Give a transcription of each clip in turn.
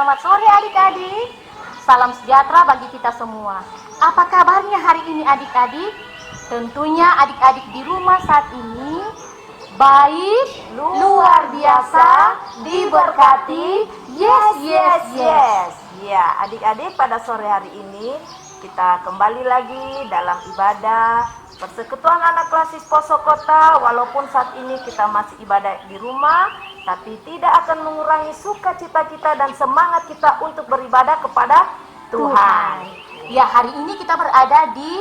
Selamat sore adik-adik. Salam sejahtera bagi kita semua. Apa kabarnya hari ini adik-adik? Tentunya adik-adik di rumah saat ini baik, luar biasa, diberkati. Yes. Ya, adik-adik, pada sore hari ini kita kembali lagi dalam ibadah Persekutuan Anak Klasis Poso Kota. Walaupun saat ini kita masih ibadah di rumah, tapi tidak akan mengurangi sukacita kita dan semangat kita untuk beribadah kepada Tuhan. Ya, hari ini kita berada di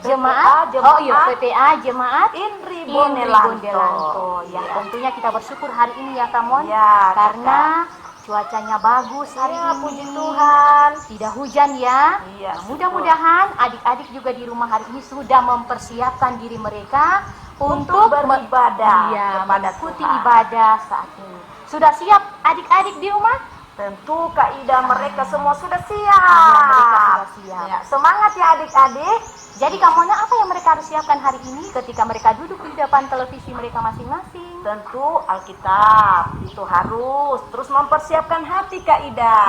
PPA Jemaat Inri Bondelanto. Yang Ya. tentunya kita bersyukur hari ini ya Kamon, Ya, karena cuacanya bagus hari Ya, ini. puji Tuhan. Tidak hujan ya. Iya, Nah, mudah-mudahan adik-adik juga di rumah hari ini sudah mempersiapkan diri mereka untuk beribadah kepada mengikuti Tuhan. ibadah saat ini. Sudah siap adik-adik di rumah? Tentu Kak Ida, mereka semua sudah siap. Ya, mereka sudah siap. Ya, semangat ya adik-adik. Jadi kamunya apa yang mereka harus siapkan hari ini ketika mereka duduk di depan televisi mereka masing-masing? Tentu Alkitab itu harus terus mempersiapkan hati Kak Ida.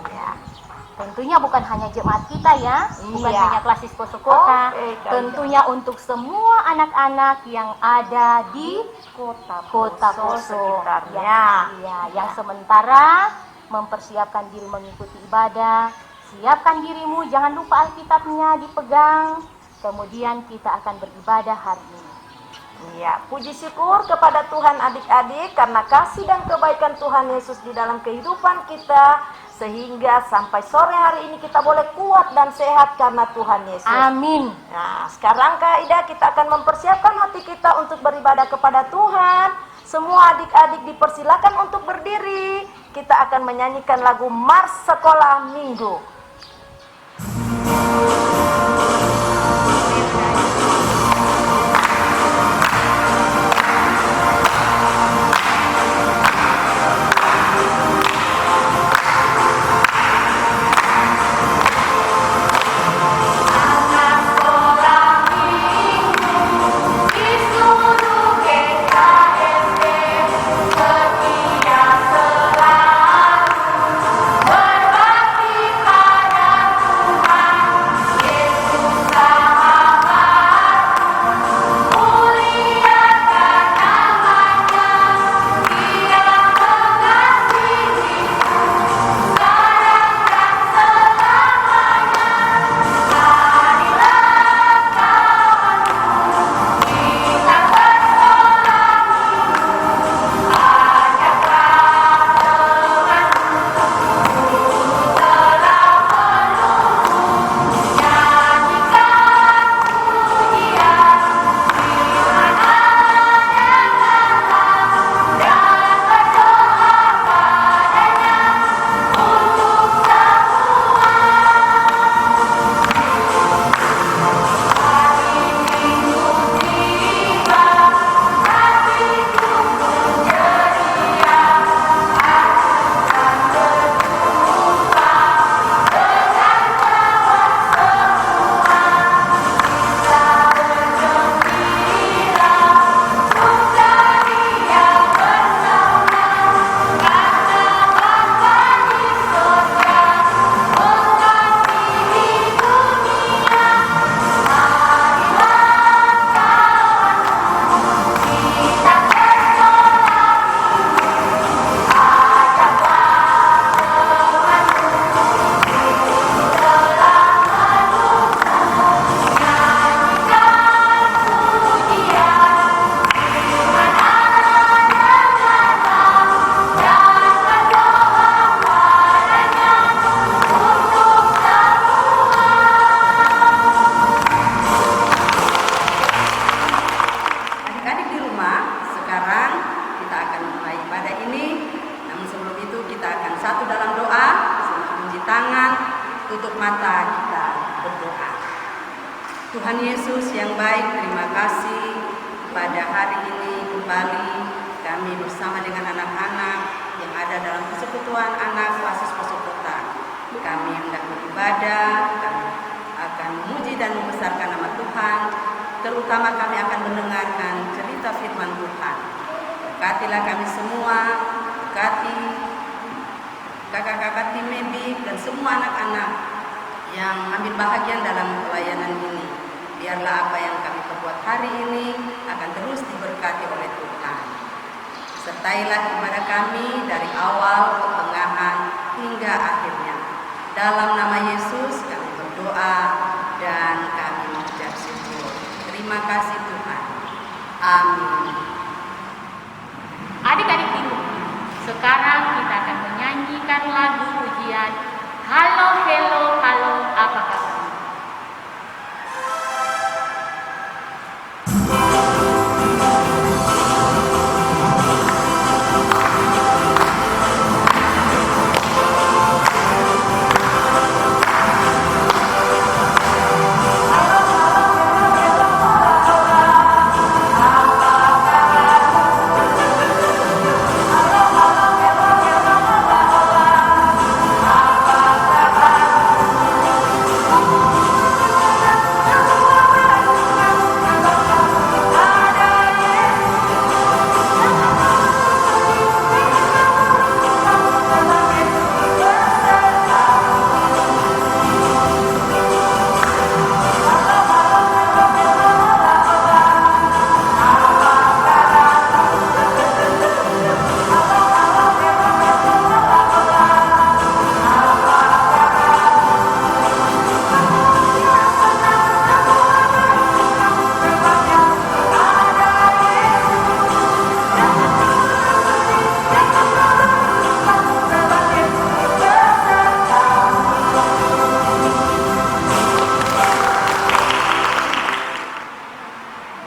Iya. Tentunya bukan hanya jemaat kita ya, bukan Iya. hanya Klasis Poso Kota. Oke, Kak Tentunya untuk semua anak-anak yang ada di Kota Poso sekitarnya. yang sementara mempersiapkan diri mengikuti ibadah. Siapkan dirimu, jangan lupa Alkitabnya dipegang. Kemudian kita akan beribadah hari ini. Ya, puji syukur kepada Tuhan adik-adik karena kasih dan kebaikan Tuhan Yesus di dalam kehidupan kita, sehingga sampai sore hari ini kita boleh kuat dan sehat karena Tuhan Yesus. Amin. Nah, sekarang Kak Ida, kita akan mempersiapkan hati kita untuk beribadah kepada Tuhan. Semua adik-adik dipersilakan untuk berdiri. Kita akan menyanyikan lagu Mars Sekolah Minggu. Tuhan Yesus yang baik, terima kasih pada hari ini kembali kami bersama dengan anak-anak yang ada dalam persekutuan anak Klasis Poso Kota. Kami hendak beribadah, kami akan memuji dan membesarkan nama Tuhan. Terutama kami akan mendengarkan cerita firman Tuhan. Berkatilah kami semua, berkati kakak-kakak tim medik, dan semua anak-anak yang ambil bahagian dalam pelayanan ini. Biarlah apa yang kami perbuat hari ini akan terus diberkati oleh Tuhan. Sertailah ibadah kami dari awal, pertengahan, hingga akhirnya. Dalam nama Yesus kami berdoa dan kami mengucap syukur. Terima kasih Tuhan. Amin. Adik-adik di rumah, sekarang kita akan menyanyikan lagu pujian Halo, Hello, Halo, apa kabar?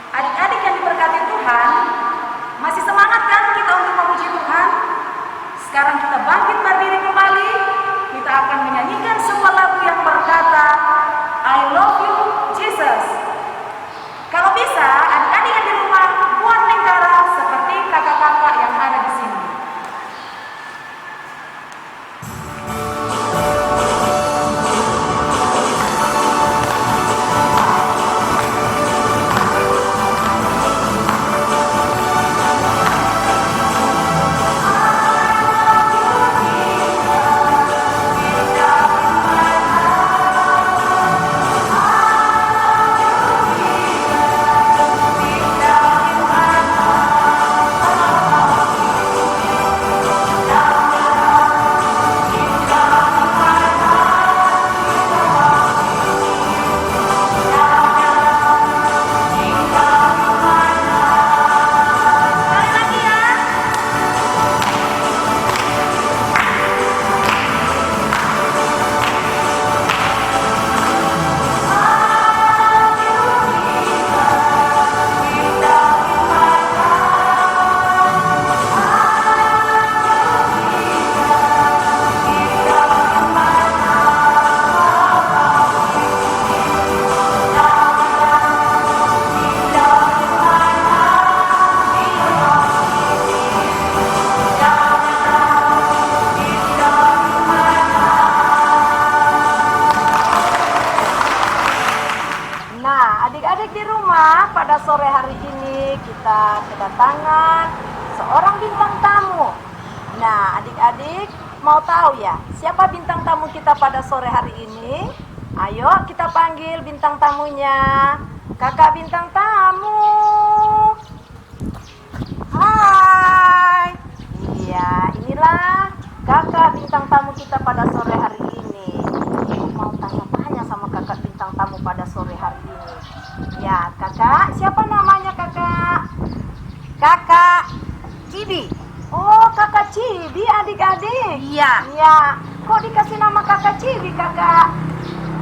Adik-adik yang diberkati Tuhan, masih semangat kan kita untuk memuji Tuhan? Sekarang kita bangkit berdiri kembali. Kita akan menyanyikan sebuah lagu yang berkata I love you Jesus. Kalau bisa, adik-adik yang di rumah buat lingkaran seperti kakak-kakak yang ada di sini. Adik-adik di rumah, pada sore hari ini kita kedatangan seorang bintang tamu. Nah, adik-adik mau tahu ya, siapa bintang tamu kita pada sore hari ini? Ayo kita panggil bintang tamunya. Kakak bintang tamu. Hai. Iya, inilah kakak bintang tamu kita pada sore hari ini. Mau tanya-tanya sama kakak bintang tamu pada sore hari ini. Ya, kakak, siapa namanya kakak? Kakak Cibi. Oh, kakak Cibi adik-adik. Iya. Iya. Kok dikasih nama kakak Cibi, kakak?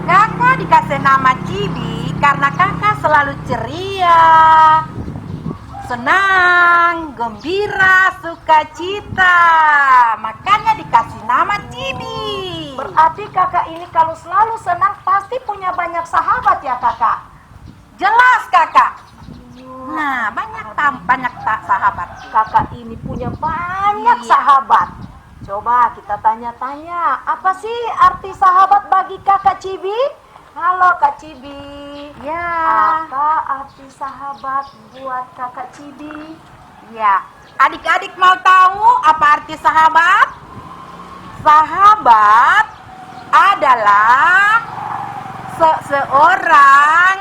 Kakak dikasih nama Cibi karena kakak selalu ceria, senang, gembira, sukacita. Makanya dikasih nama Cibi. Berarti kakak ini kalau selalu senang pasti punya banyak sahabat ya, kakak? Jelas kakak. Nah, banyak sahabat. Kakak ini punya banyak Iya. sahabat. Coba kita tanya-tanya, apa sih arti sahabat bagi kakak Cibi? Halo Kak Cibi. Ya. Apa arti sahabat buat kakak Cibi? Ya. Adik-adik mau tahu apa arti sahabat? Sahabat adalah seseorang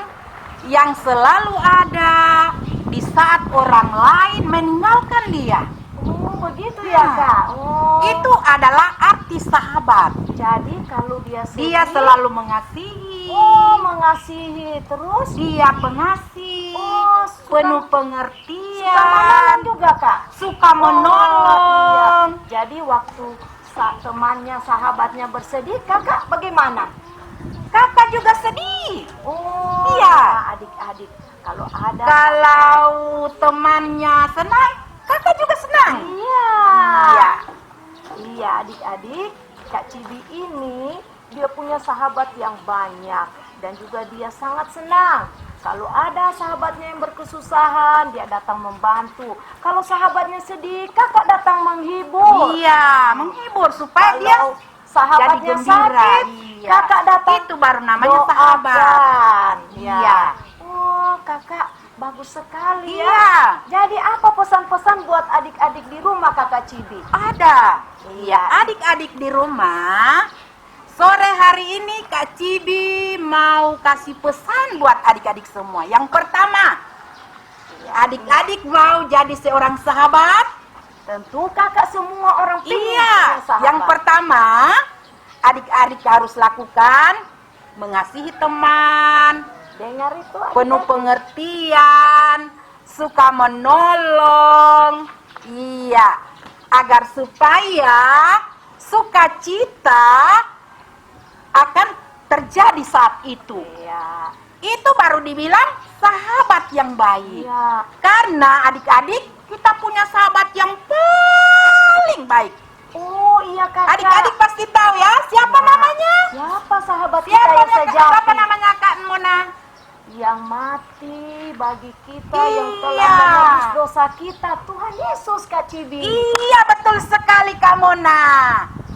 yang selalu ada di saat orang lain meninggalkan dia. Oh, begitu ya, Kak. Oh. Itu adalah arti sahabat. Jadi kalau dia sedih, Dia selalu mengasihi. oh, mengasihi, terus Dia pengasih, Oh, suka- penuh suka pengertian, menolong juga, Kak. suka menolong. Iya. Jadi waktu temannya, sahabatnya bersedih, Kakak bagaimana? Kakak juga sedih. Oh, Iya. adik-adik, kalau ada Kalau temannya senang, kakak juga senang. Iya. Iya. Iya, adik-adik, Kak Cibi ini dia punya sahabat yang banyak dan juga dia sangat senang. Kalau ada sahabatnya yang berkesusahan, dia datang membantu. Kalau sahabatnya sedih, kakak datang menghibur. Iya, menghibur supaya dia Kalau sahabatnya jadi gembira. sakit, Iya. kakak datang Itu baru namanya sahabat. doakan. Iya. Oh, kakak bagus sekali Iya. ya. Jadi apa pesan-pesan buat adik-adik di rumah kakak Cibi? Ada. Iya. Adik-adik di rumah, sore hari ini Kak Cibi mau kasih pesan buat adik-adik semua. Yang pertama, adik-adik mau jadi seorang sahabat. Tentu kakak semua orang pengen Iya. punya sahabat. Yang pertama, adik-adik harus lakukan mengasihi teman, Dengar itu adik-adik. penuh pengertian, suka menolong. Iya, agar supaya sukacita akan terjadi saat itu. Iya. Itu baru dibilang sahabat yang baik. Iya. Karena adik-adik kita punya sahabat yang paling baik. Oh iya kakak. Adik-adik pasti tahu ya siapa namanya? Siapa sahabat kita Siapa, yang sejati? siapa namanya Kak Mona? Yang mati bagi kita yang telah Iya. menebus dosa kita, Tuhan Yesus Kak Cibi. Iya betul sekali Kak Mona.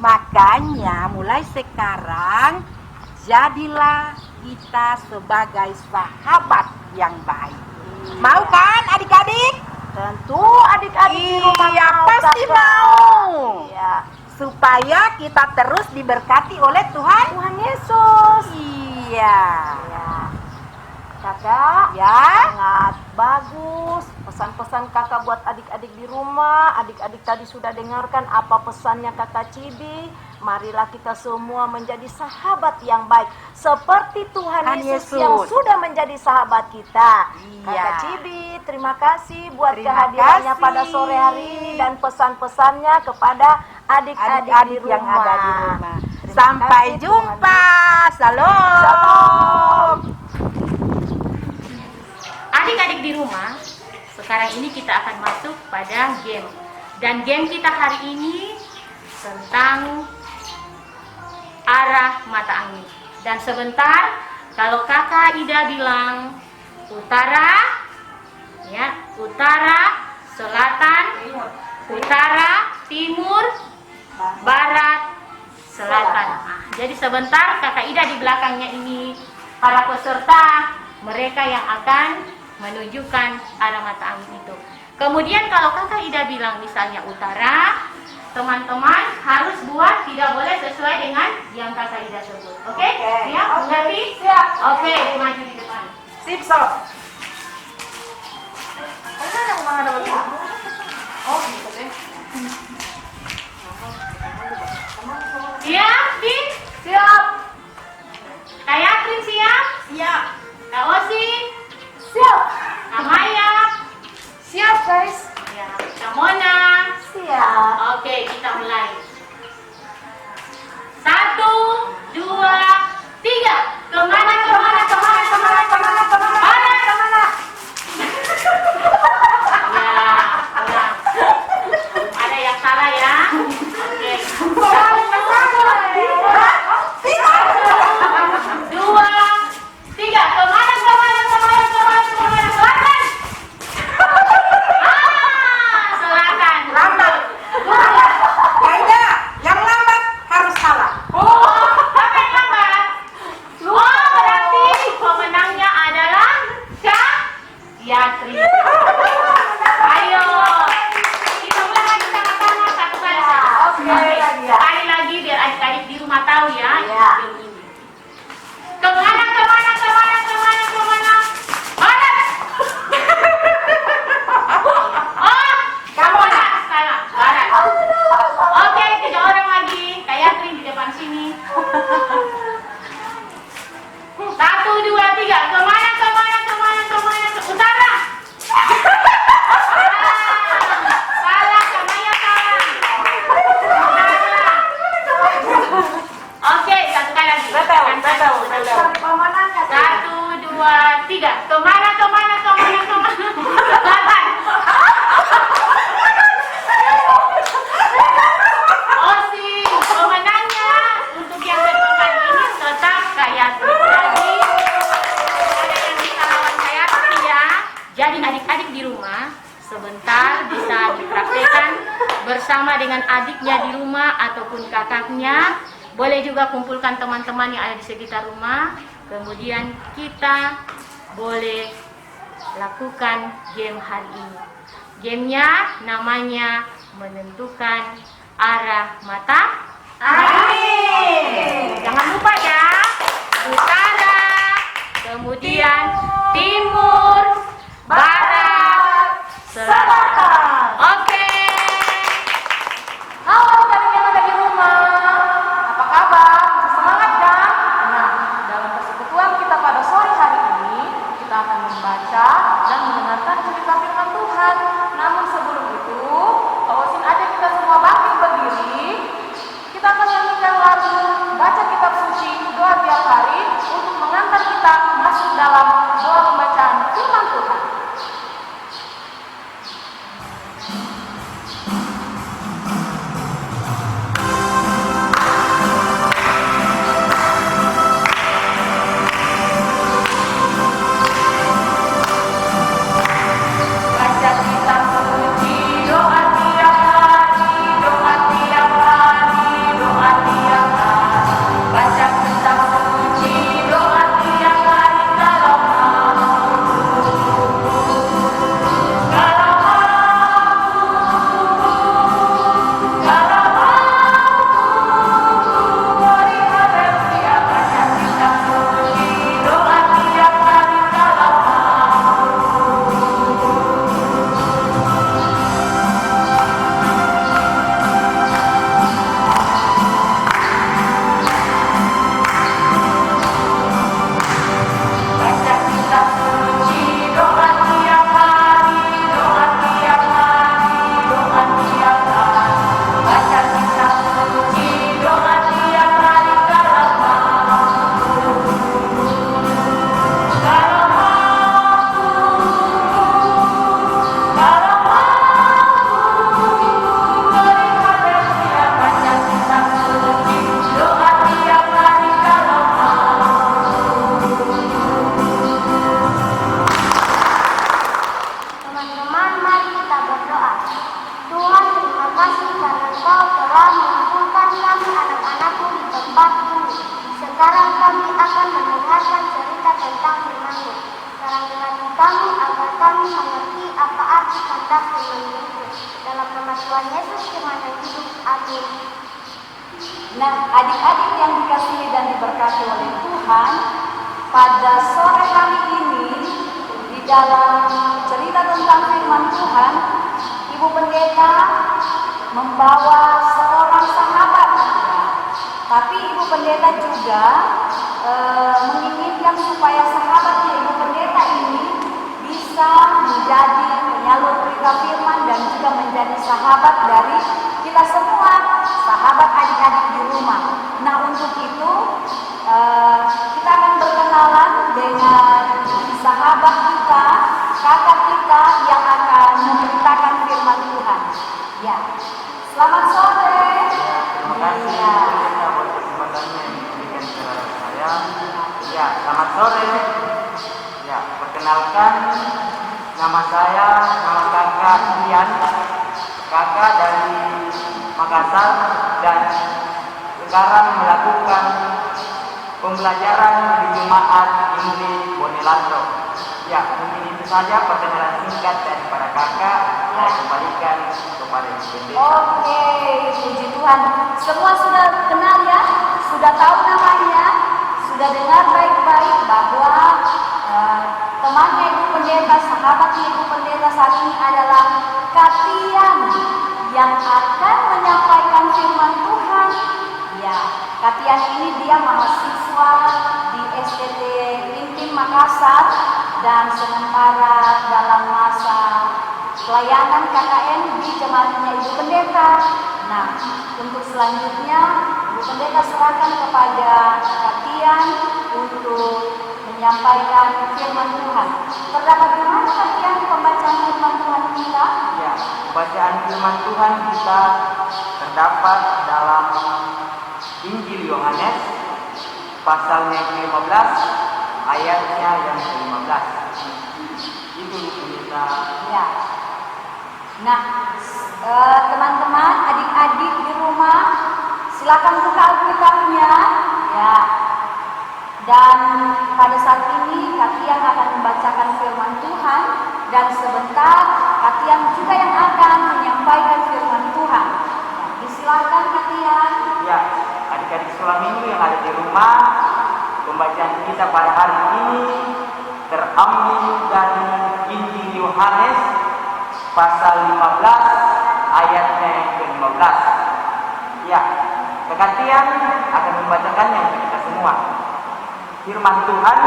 Makanya mulai sekarang jadilah kita sebagai sahabat yang baik. Mau kan adik-adik? Tentu adik-adik di rumah Iya mau, pasti kakak. mau. Iya. Supaya kita terus diberkati oleh Tuhan. Tuhan Yesus. Iya. Ya. Kakak, Ya. sangat bagus pesan-pesan kakak buat adik-adik di rumah. Adik-adik tadi sudah dengarkan apa pesannya kakak Cibi. Marilah kita semua menjadi sahabat yang baik seperti Tuhan Yesus yang sudah menjadi sahabat kita. Iya. Kakak Cibi, terima kasih buat Terima kehadirannya kasih. pada sore hari ini dan pesan-pesannya kepada adik-adik di Adik-adik rumah. yang ada di rumah. Terima Sampai kasih, jumpa. Salam. Shalom. Adik-adik di rumah, sekarang ini kita akan masuk pada game. Dan game kita hari ini tentang arah mata angin. Dan sebentar, kalau kakak Ida bilang utara, ya, utara, selatan, utara, timur, barat, selatan. Nah, jadi sebentar kakak Ida di belakangnya ini para peserta, mereka yang akan menunjukkan arah mata angin itu. Kemudian kalau kakak Ida bilang misalnya utara, teman-teman harus buat tidak boleh sesuai dengan yang kakak Ida sebut. Oke? Siap? Mengerti? Siap. Oke, maju di depan. Sip, sob. Siap, Din? Siap. Kak Yatrin siap? Siap. Kak Osi? Siap. Kak Maya? Siap, guys. Ya. Kak Mona? Siap. Oke, kita mulai. 1, 2, 3. Kemana, kemana, kemana, kemana, kemana, kemana? Mana? Kemana? Ya, ulang. Ada yang salah ya? Oke. 1, 2, Oke, satu kali lagi. Betul, Kan betul, satu. betul. Pemenangnya 1, 2, 3. Kemana? Lapan. Osing, pemenangnya untuk yang pertama ini tetap Kayatri. Jadi ada yang bisa lawan Kayatri ya. Jadi adik-adik di rumah sebentar bisa dipraktekkan bersama dengan adiknya di rumah ataupun kakaknya. Boleh juga kumpulkan teman-teman yang ada di sekitar rumah. Kemudian kita boleh lakukan game hari ini. Gamenya namanya menentukan arah mata. Jangan lupa ya, utara, kemudian timur, barat, selatan. Oke. Halo adik yang ada di rumah, apa kabar? Semangat kan? Nah, dalam persekutuan kita pada sore hari ini, kita akan membaca dan mendengarkan cerita firman Tuhan. Namun sebelum itu, awasin aja kita semua bangkit berdiri. Kita akan nyanyikan lagu baca kitab suci doa tiap hari untuk mengantar kita masuk dalam doa pembacaan firman Tuhan. Baca kitab suci doa tiap hari, doa tiap hari, doa tiap hari. Baca kitab suci doa tiap hari kalau beri haleluya. Baca kitab suci doa tiap hari kalau baca kitab suci doa tiap hari, doa tiap hari, doa tiap hari. Baca kitab suci doa tiap hari kalau beri haleluya. Baca kitab suci doa tiap hari kalau Teman-teman, mari kita berdoa. Tuhan, terima kasih karena Kau telah mengumpulkan kami anak-anakmu di tempat ini. Sekarang kami akan mendengarkan cerita tentang firman-Mu. Terangkan hati kami agar kami mengerti apa arti kehendak firman-Mu itu. Dalam nama Tuhan Yesus firman yang hidup. Amin. Nah, adik-adik yang dikasihi dan diberkati oleh Tuhan, pada sore hari ini di dalam cerita tentang firman Tuhan, Ibu Pendeta membawa seorang sahabat. Tapi Ibu Pendeta juga menginginkan supaya sahabatnya Ibu Pendeta ini bisa menjadi penyalur berita firman dan juga menjadi sahabat dari kita semua, sahabat adik-adik di rumah. Nah, untuk itu kita akan berkenalan dengan sahabat kita, kakak kita yang akan memberitakan firman Tuhan. Ya, selamat sore. Terima kasih Pendeta buat kesempatannya yang diberikan kepada saya. Ya, selamat sore. Ya, perkenalkan nama saya, nama kakak Ian, kakak dari Makassar dan sekarang melakukan pembelajaran di Jemaat Injili Bonelando. Ya, mungkin itu saja perkenalan singkat daripada kakak. Saya kembalikan kepada Ibu Pendeta. Oke, puji Tuhan. Semua sudah kenal ya? Sudah tahu namanya? Sudah dengar baik-baik bahwa temannya Ibu Pendeta, sahabatnya Ibu Pendeta saat ini adalah Katian yang akan menyampaikan firman Tuhan. Ya, Katian ini dia mahasiswa di STT Lintin Makassar dan sementara dalam masa pelayanan KKN di jemaatnya Ibu Pendeta. Nah, untuk selanjutnya Ibu pendeta serahkan kepada Katian untuk menyampaikan firman Tuhan. Terdapat di mana Katian pembacaan firman Tuhan kita? Ya, bacaan firman Tuhan kita terdapat dalam Injil Yohanes pasalnya ke-15 ayatnya yang ke-15. Itu kita. Ya. Nah, teman-teman, adik-adik di rumah, silakan buka Alkitabnya, ya. Dan pada saat ini Katian akan membacakan firman Tuhan dan sebentar Katian juga yang akan menyampaikan firman Tuhan. Ya, disilakan Katian. Ya, adik-adik sekolah minggu yang ada di rumah, pembacaan kita pada hari ini terambil dari Injil Yohanes pasal 15 ayatnya yang ke-15. Ya, Katian akan membacakannya untuk kita semua. Firman Tuhan,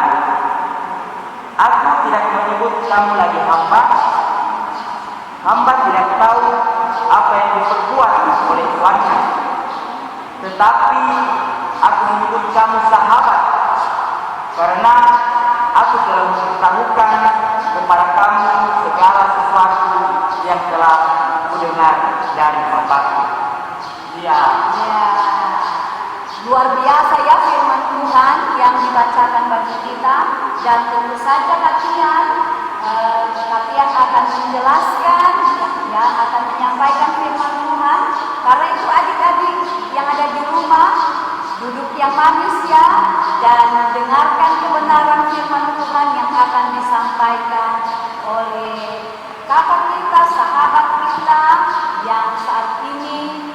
aku tidak menyebut kamu lagi hamba. Hamba tidak tahu apa yang diperbuat oleh tuannya. Tetapi aku menyebut kamu sahabat, karena aku telah memberitahukan kepada kamu segala sesuatu yang telah kudengar dari Bapa-Ku. Ya. Luar biasa ya firman Tuhan yang dibacakan bagi kita, dan tentu saja Katian akan menjelaskan, ya, akan menyampaikan firman Tuhan. Karena itu adik-adik yang ada di rumah, duduk yang manis ya, dan dengarkan kebenaran firman Tuhan yang akan disampaikan oleh kakak kita, sahabat kita yang saat ini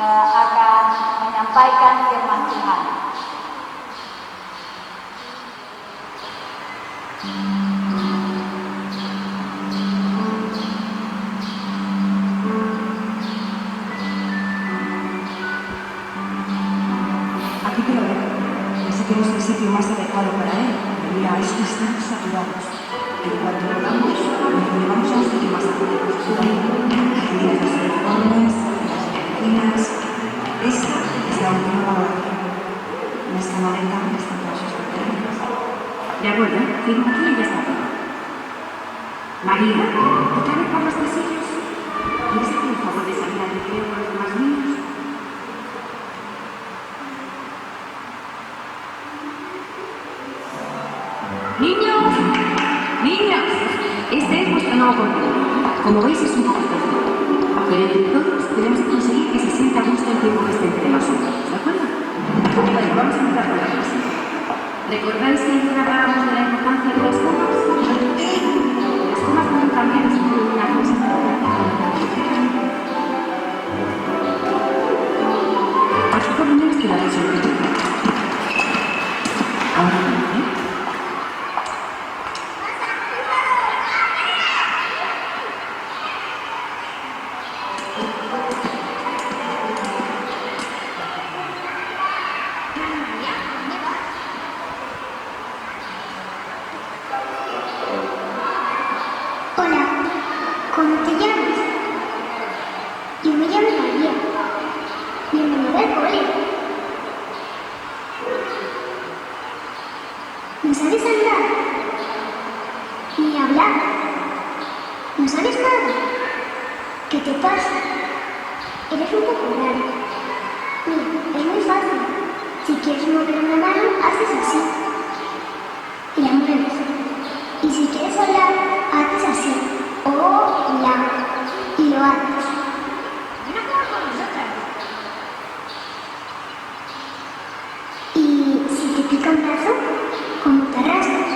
akan menyampaikan firman Tuhan. Aquí te lo dejo. Ese que no es el sitio más adecuado para él. Debería estar saturados. En cuanto volvamos, nos llevamos a un sitio más adecuado. Aquí tienes los uniformes, las oficinas. Esta es la última valoración. En esta maleta están todos sus pertenencias. De acuerdo, firma aquí y ya está. María, ¿otra vez por los pasillos? ¿Quieres hacer el favor de salir al recreo con los demás niños? Niños, niñas, este es vuestro nuevo compañero. Como veis es un poquito duro, pero entre todos tenemos que conseguir que se sienta a gusto el tiempo que esté entre nosotros, ¿de acuerdo? Vale, vamos a empezar con la clase. ¿Recordáis que ayer hablábamos de la importancia de las comas? Las comas pueden cambiar el sentido de una cosa. Aquí por lo menos queda resuelto. Ahora ¿eh? Hola, ¿cómo te llamas? Yo me llamo María. Bienvenida al cole. ¿No sabes andar? Ni hablar. ¿No sabes nada? ¿Qué te pasa? Eres un poco raro. Mira, es muy fácil. Si quieres mover una mano, haces así. Y la mueves. Y si quieres hablar, haces así. Hola. Y lo haces. Ven a jugar con nosotras. Y si te pica un brazo, ¿cómo te arrastras?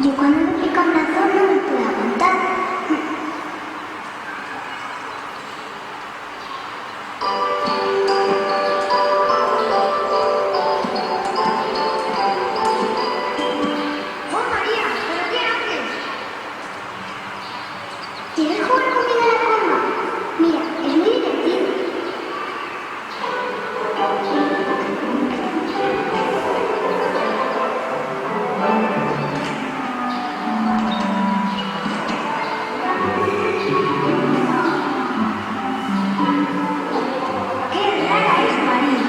Yo cuando me pica un brazo no me puedo aguantar. ¡Oh, María! ¿Pero qué haces? ¿Quieres jugar conmigo a la comba? Mira, es muy divertido. ¡Qué rara es María!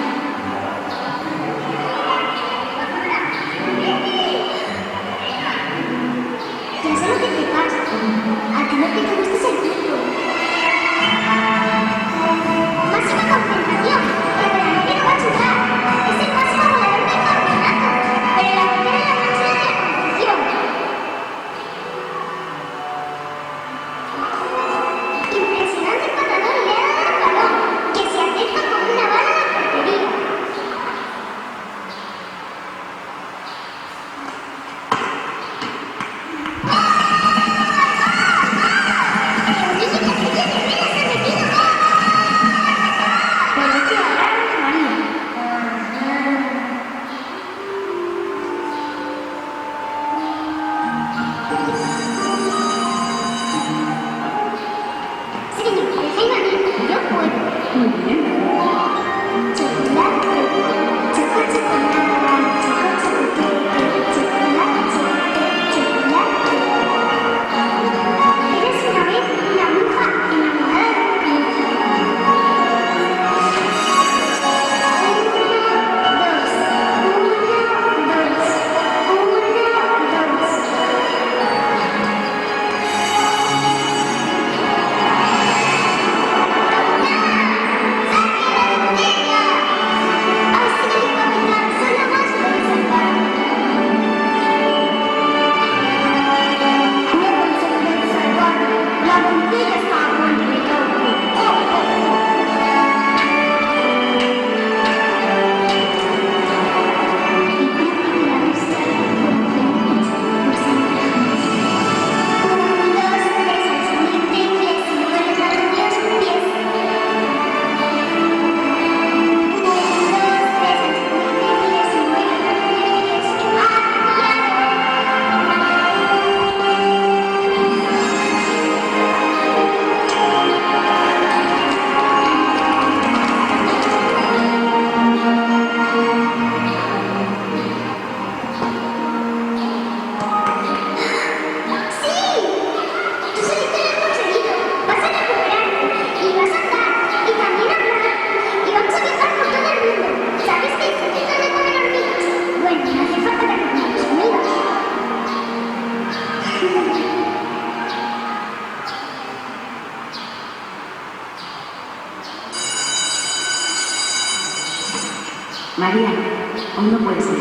hoy no puede ser.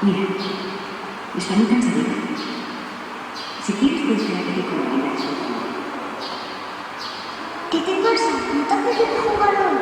Mira, desconectan salida. Si quieres puedes quedarte aquí con la vida de su amor. ¿Qué te pasa? ¿No te apetece jugar hoy?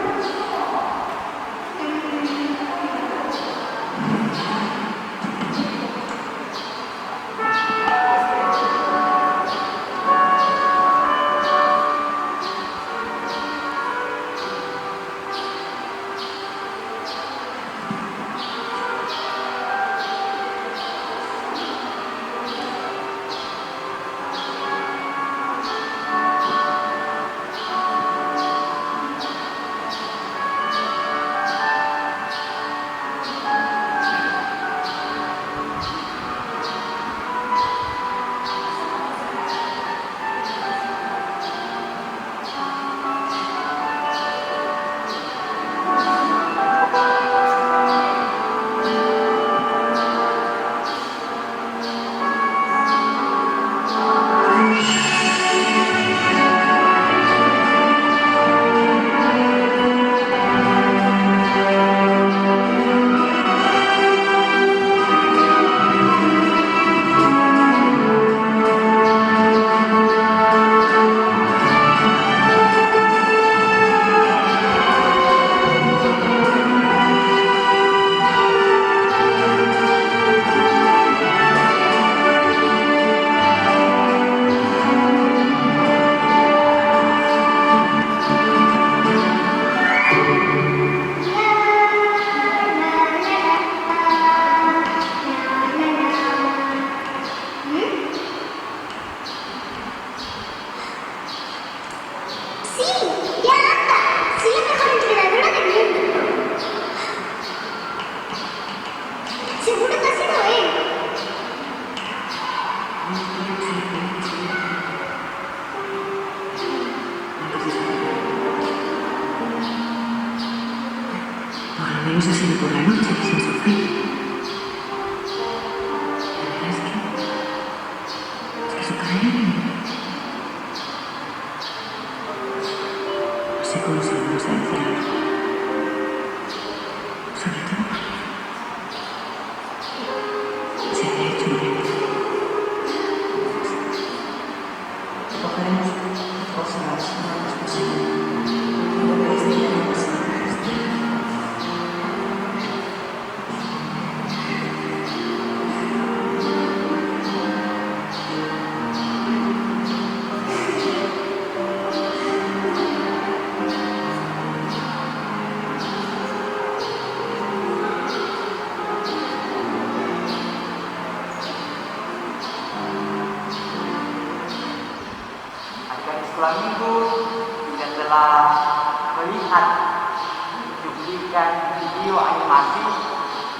Hemos sido por la noche sin sufrir. La verdad es que su cara era linda. No sé cómo se lo vamos a decir algo. Sobre todo porque se había hecho un bebé. Cogeremos cosas lo antes posible. Lo que les diga no pasa nada. Sekolah minggu setelah melihat cuplikan video animasi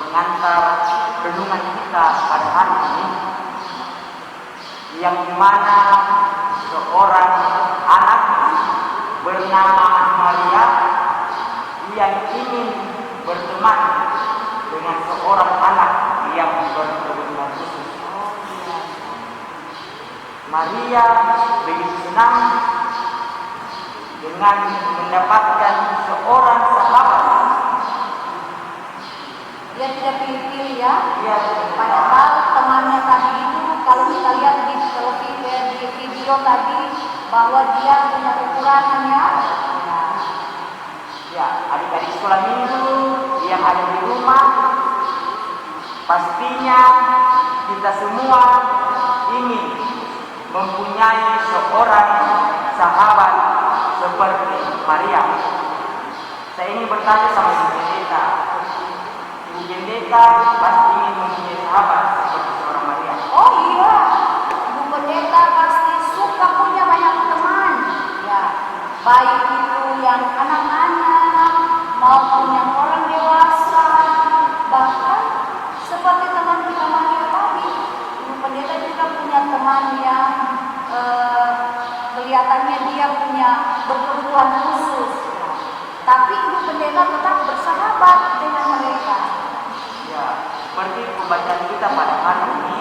mengantar renungan kita pada hari ini, yang dimana seorang anak bernama Maria yang ingin berteman dengan seorang anak yang berkebutuhan khusus. Maria begitu senang dengan mendapatkan seorang sahabat. Dia tidak pilih-pilih ya. Dia Padahal temannya tadi itu kalau kita lihat di video tadi bahwa dia punya kekurangan ya. Ya, adik-adik sekolah minggu yang ada di rumah, pastinya kita semua ingin mempunyai seorang sahabat seperti Maria. Saya ingin bertanya sama Ibu Pendeta. Ibu Pendeta pasti ingin mempunyai sahabat seperti seorang Maria. Oh iya, Ibu Pendeta pasti suka punya banyak teman. Ya, baik itu yang anak-anak maupun yang orang dewasa, bahkan seperti teman kita Maria tadi. Ibu Pendeta juga punya teman yang kelihatannya dia punya berkebutuhan khusus. Tapi Ibu Pendeta tetap bersahabat dengan mereka. Ya, seperti pembacaan kita pada hari ini,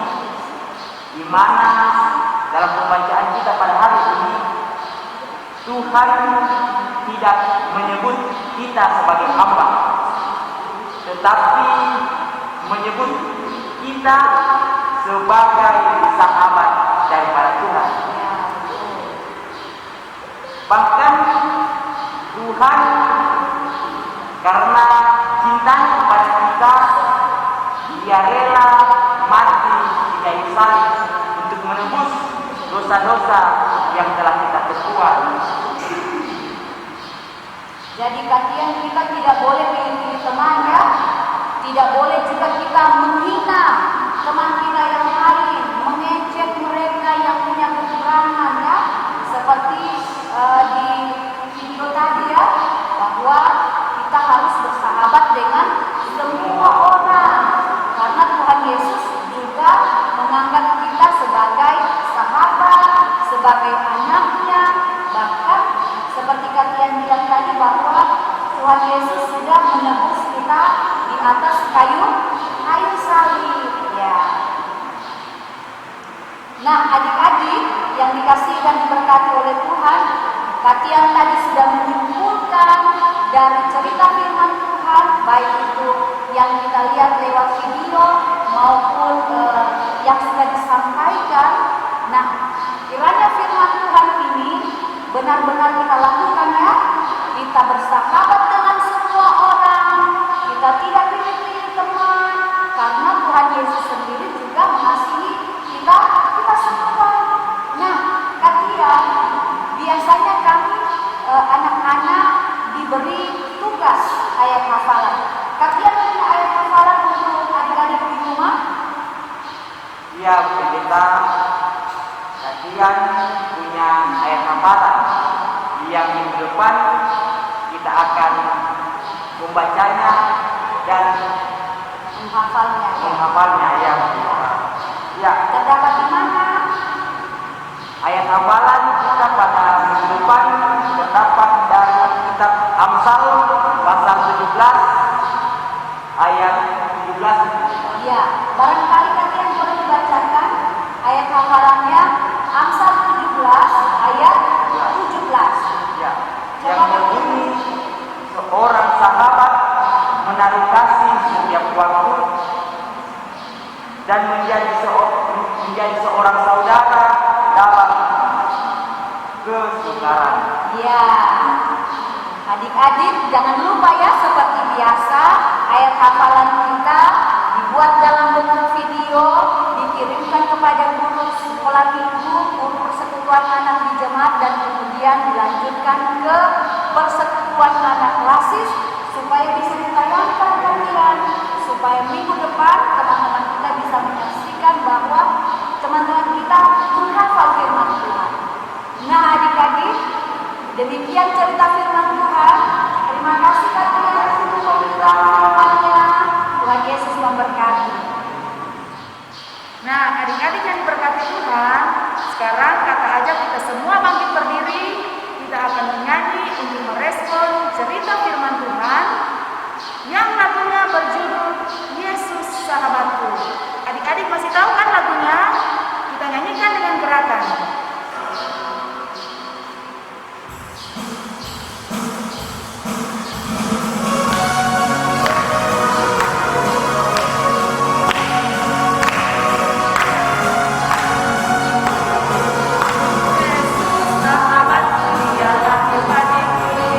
di mana dalam pembacaan kita pada hari ini Tuhan tidak menyebut kita sebagai hamba, tetapi menyebut kita sebagai sahabat daripada Tuhan. Bahkan Tuhan karena cintanya kepada kita, Dia rela mati di kayu salib untuk menebus dosa-dosa yang telah kita perbuat. Jadi kalian kita tidak boleh pilih-pilih teman ya. Tidak boleh juga kita menghina teman kita yang lain, mengejek mereka yang punya kekurangan ya. Seperti di video tadi ya, bahwa kita harus bersahabat dengan semua orang. Karena Tuhan Yesus juga menganggap kita sebagai sahabat, sebagai anaknya. Bahkan seperti kalian bilang tadi bahwa Tuhan Yesus sudah menebus kita di atas kayu salib ya. Nah, adik-adik yang dikasihi dan diberkati oleh Tuhan, kalian tadi sudah menyimpulkan dari cerita firman Tuhan, baik itu yang kita lihat lewat video maupun yang sudah disampaikan. Nah, kiranya firman Tuhan ini benar-benar kita lakukan ya. Kita bersahabat dengan semua orang, kita tidak pilih-pilih teman, karena Tuhan Yesus sendiri juga mengasihi kita semua. Nah, kalian biasanya kami anak-anak diberi tugas ayat hafalan. Kalian punya ayat hafalan untuk adik-adik di rumah? Iya, kita kalian punya ayat hafalan yang minggu depan kita akan membacanya dan menghafalnya ya. Ya. Terdapat di mana? Ayat hafalan kita pada minggu depan terdapat dari kitab Amsal pasal 17 ayat 17. Ya, barangkali kalian boleh dibacakan ayat hafalannya Amsal 17 ayat 17. Ya, yang berbunyi seorang sahabat menaruh kasih setiap waktu dan menjadi seorang saudara dalam kesukaran. Ya, adik-adik jangan lupa ya, seperti biasa ayat hafalan kita dibuat dalam bentuk video, dikirimkan kepada guru sekolah minggu, guru persekutuan anak di jemaat, dan kemudian dilanjutkan ke persekutuan anak klasis supaya bisa ditayangkan kalian, supaya minggu depan teman-teman kita bisa menyaksikan bahwa teman-teman kita menghafal firman Tuhan. Nah, adik-adik, demikian cerita firman Tuhan. Terima kasih kalian untuk pembelajarannya. Tuhan Yesus memberkati. Nah, adik-adik yang diberkati Tuhan, sekarang kata aja kita semua bangkit berdiri. Kita akan menyanyi untuk merespon cerita firman Tuhan yang lagunya berjudul Yesus Sahabatku. Adik-adik masih tahu kan lagunya? Kita nyanyikan dengan gerakan.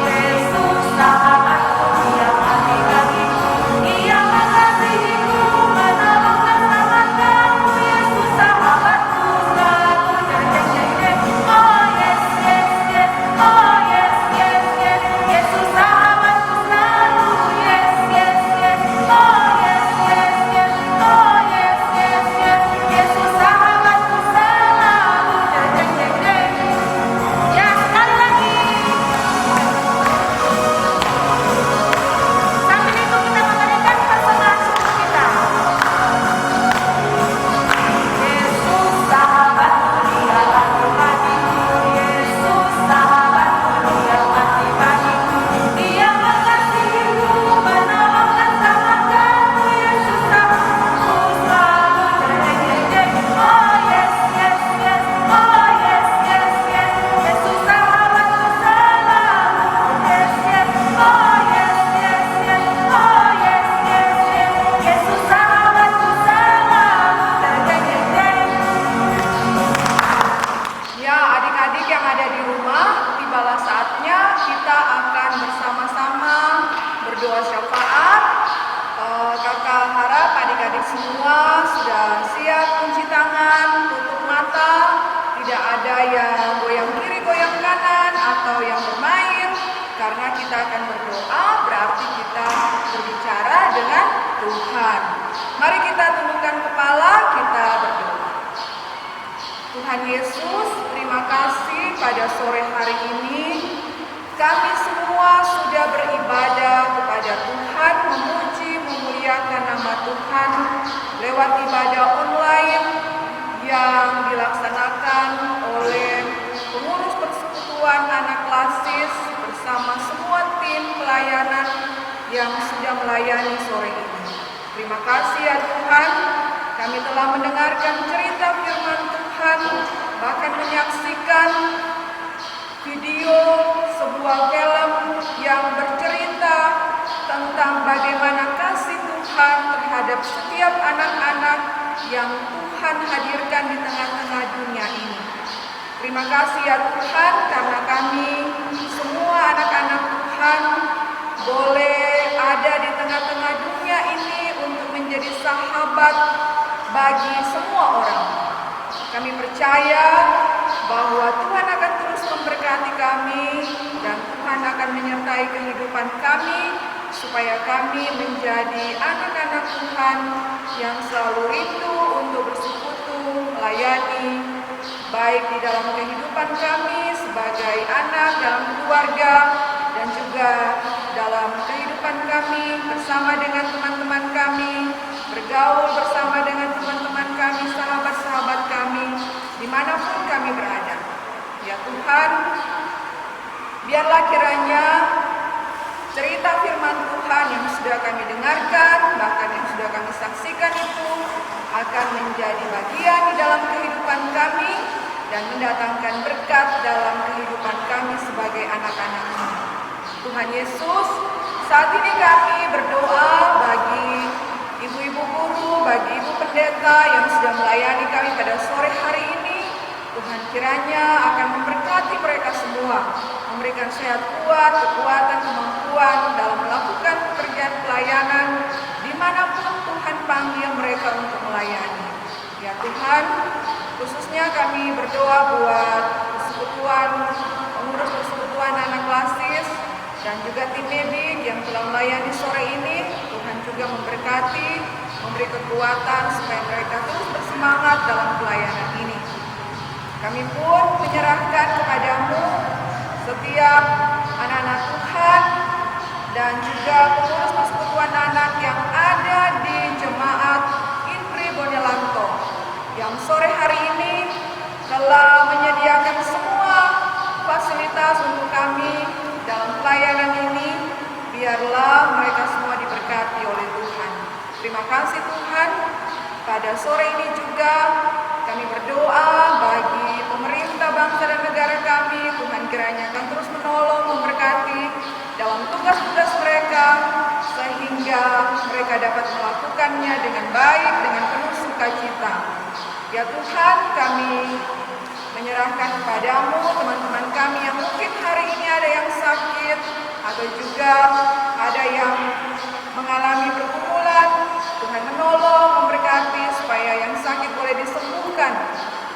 Yesus sahabatku yang hati-hati. adik-adik semua sudah siap cuci tangan, tutup mata, tidak ada yang goyang kiri, goyang kanan, atau yang bermain, karena kita akan berdoa, berarti kita berbicara dengan Tuhan. Mari kita tundukkan kepala, kita berdoa. Tuhan Yesus, terima kasih pada sore hari ini kami semua sudah beribadah kepada Tuhan, memuji, memuliakan nama Tuhan lewat ibadah online yang dilaksanakan oleh pengurus persekutuan anak klasis bersama semua tim pelayanan yang sudah melayani sore ini. Terima kasih ya Tuhan, kami telah mendengarkan cerita firman Tuhan, bahkan menyaksikan video sebuah film yang bercerita tentang bagaimana kasih Tuhan terhadap setiap anak-anak yang Tuhan hadirkan di tengah-tengah dunia ini. Terima kasih ya Tuhan, karena kami semua anak-anak Tuhan boleh ada di tengah-tengah dunia ini untuk menjadi sahabat bagi semua orang. Kami percaya bahwa Tuhan akan terus memberkati kami dan Tuhan akan menyertai kehidupan kami supaya kami menjadi anak-anak Tuhan yang selalu rindu untuk bersekutu, melayani, baik di dalam kehidupan kami sebagai anak dalam keluarga dan juga dalam kehidupan kami bersama dengan teman-teman kami, bergaul bersama dengan teman-teman kami, sahabat-sahabat kami, dimanapun kami berada. Ya Tuhan, biarlah kiranya cerita firman Tuhan yang sudah kami dengarkan, bahkan yang sudah kami saksikan itu akan menjadi bagian di dalam kehidupan kami dan mendatangkan berkat dalam kehidupan kami sebagai anak-anak-Mu. Tuhan Yesus, saat ini kami berdoa bagi ibu-ibu guru, bagi ibu pendeta yang sudah melayani kami pada sore hari ini. Tuhan kiranya akan memberkati mereka semua, memberikan sehat kuat, kekuatan, kemampuan dalam melakukan pekerjaan pelayanan dimanapun Tuhan panggil mereka untuk melayani. Ya Tuhan, khususnya kami berdoa buat persekutuan, pengurus persekutuan anak klasis dan juga tim medik yang telah melayani sore ini. Tuhan juga memberkati, memberi kekuatan supaya mereka terus bersemangat dalam pelayanan ini. Kami pun menyerahkan kepadamu setiap anak-anak Tuhan dan juga pengurus persekutuan anak yang ada di jemaat Inpri Bonelanto yang sore hari ini telah menyediakan semua fasilitas untuk kami dalam pelayanan ini. Biarlah mereka semua diberkati oleh Tuhan. Terima kasih Tuhan. Pada sore ini juga kami berdoa bagi pemerintah bangsa dan negara kami. Tuhan kiranya akan terus menolong, memberkati dalam tugas-tugas mereka sehingga mereka dapat melakukannya dengan baik, dengan penuh sukacita. Ya Tuhan, kami menyerahkan kepadamu teman-teman kami yang mungkin hari ini ada yang sakit atau juga ada yang mengalami pergumulan. Tuhan menolong, memberkati supaya yang sakit boleh disembuhkan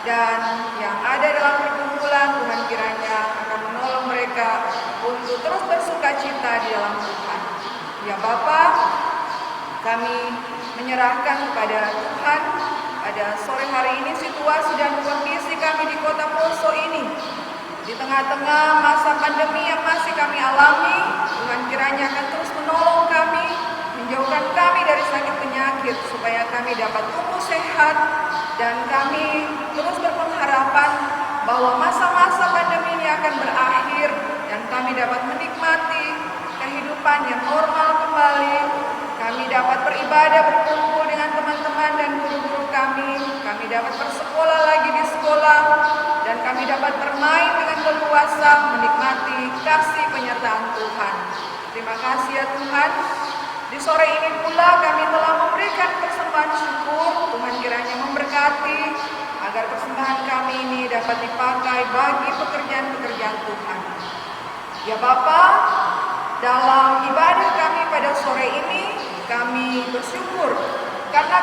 dan yang ada dalam pergumulan Tuhan kiranya akan menolong mereka untuk terus bersukacita di dalam Tuhan. Ya Bapa, kami menyerahkan kepada Tuhan pada sore hari ini situasi dan kondisi kami di Kota Poso ini. Di tengah-tengah masa pandemi yang masih kami alami, Tuhan kiranya akan terus menolong kami, menjauhkan kami dari sakit penyakit, supaya kami dapat tumbuh sehat, dan kami terus berpengharapan bahwa masa-masa pandemi ini akan berakhir, dan kami dapat menikmati kehidupan yang normal kembali. Kami dapat beribadah, berkumpul dengan teman-teman dan guru-guru kami dapat bersekolah lagi di sekolah, dan kami dapat bermain dengan leluasa, menikmati kasih penyertaan Tuhan. Terima kasih ya Tuhan. Di sore ini pula kami telah memberikan persembahan syukur. Tuhan kiranya memberkati agar persembahan kami ini dapat dipakai bagi pekerjaan-pekerjaan Tuhan. Ya Bapa, dalam ibadah kami pada sore ini kami bersyukur karena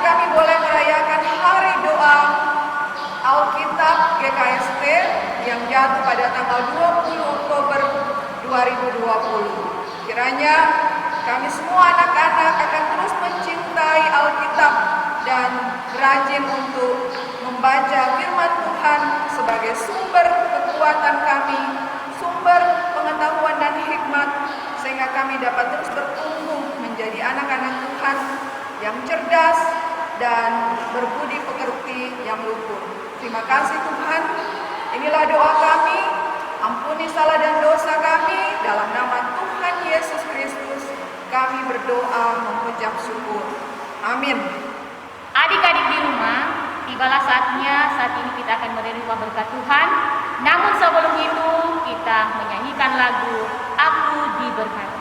GKST yang jatuh pada tanggal 20 Oktober 2020. Kiranya kami semua anak-anak akan terus mencintai Alkitab dan rajin untuk membaca firman Tuhan sebagai sumber kekuatan kami, sumber pengetahuan dan hikmat, sehingga kami dapat terus bertumbuh menjadi anak-anak Tuhan yang cerdas dan berbudi pekerti yang luhur. Terima kasih Tuhan. Inilah doa kami. Ampuni salah dan dosa kami. Dalam nama Tuhan Yesus Kristus kami berdoa mengucap syukur. Amin. Adik-adik di rumah, tibalah saatnya saat ini kita akan menerima berkat Tuhan. Namun sebelum itu kita menyanyikan lagu Aku Diberkati.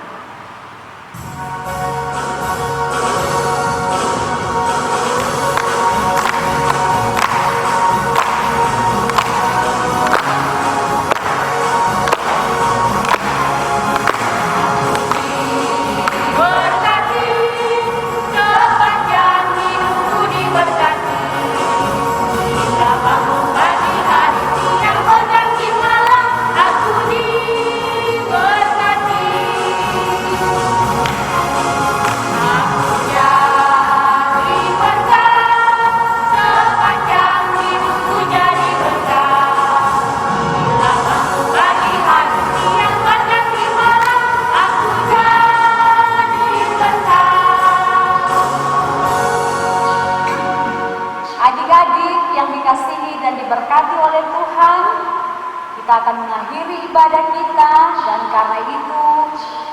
Kita akan mengakhiri ibadah kita dan karena itu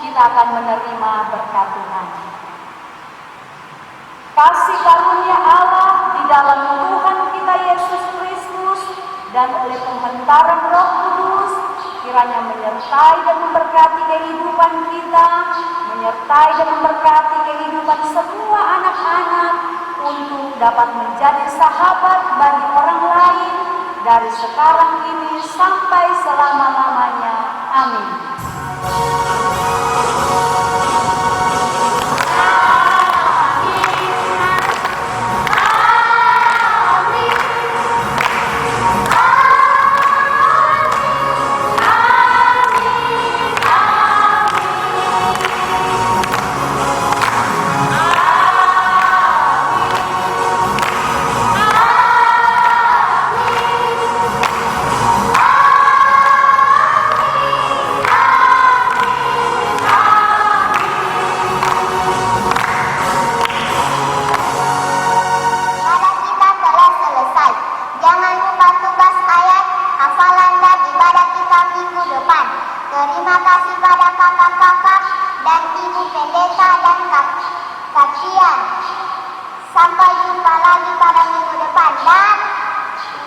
kita akan menerima berkat Tuhan. Kasih karunia Allah di dalam Tuhan kita Yesus Kristus dan oleh penghantaran Roh Kudus kiranya menyertai dan memberkati kehidupan kita, menyertai dan memberkati kehidupan semua anak-anak untuk dapat menjadi sahabat bagi orang lain dari sekarang ini sampai selama-lamanya. Amin. Terima kasih pada kakak-kakak dan ibu pendeta dan kakian. Sampai jumpa lagi pada minggu depan dan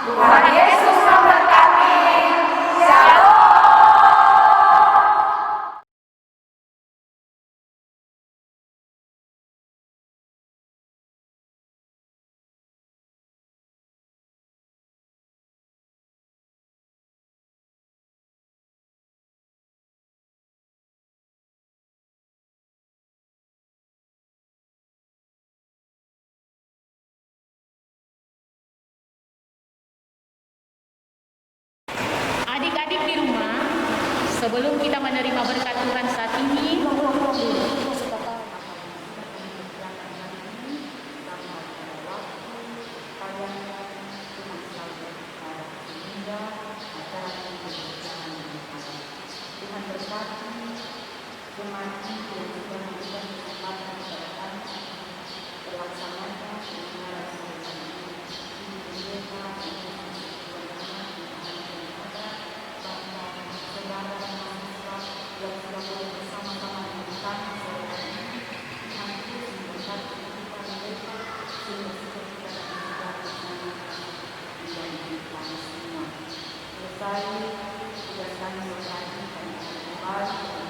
Tuhan Yesus memberkati. Shalom. Adik-adik di rumah, sebelum kita menerima berkat Tuhan saat ini, Selesai tugas kami berhaji dan kembali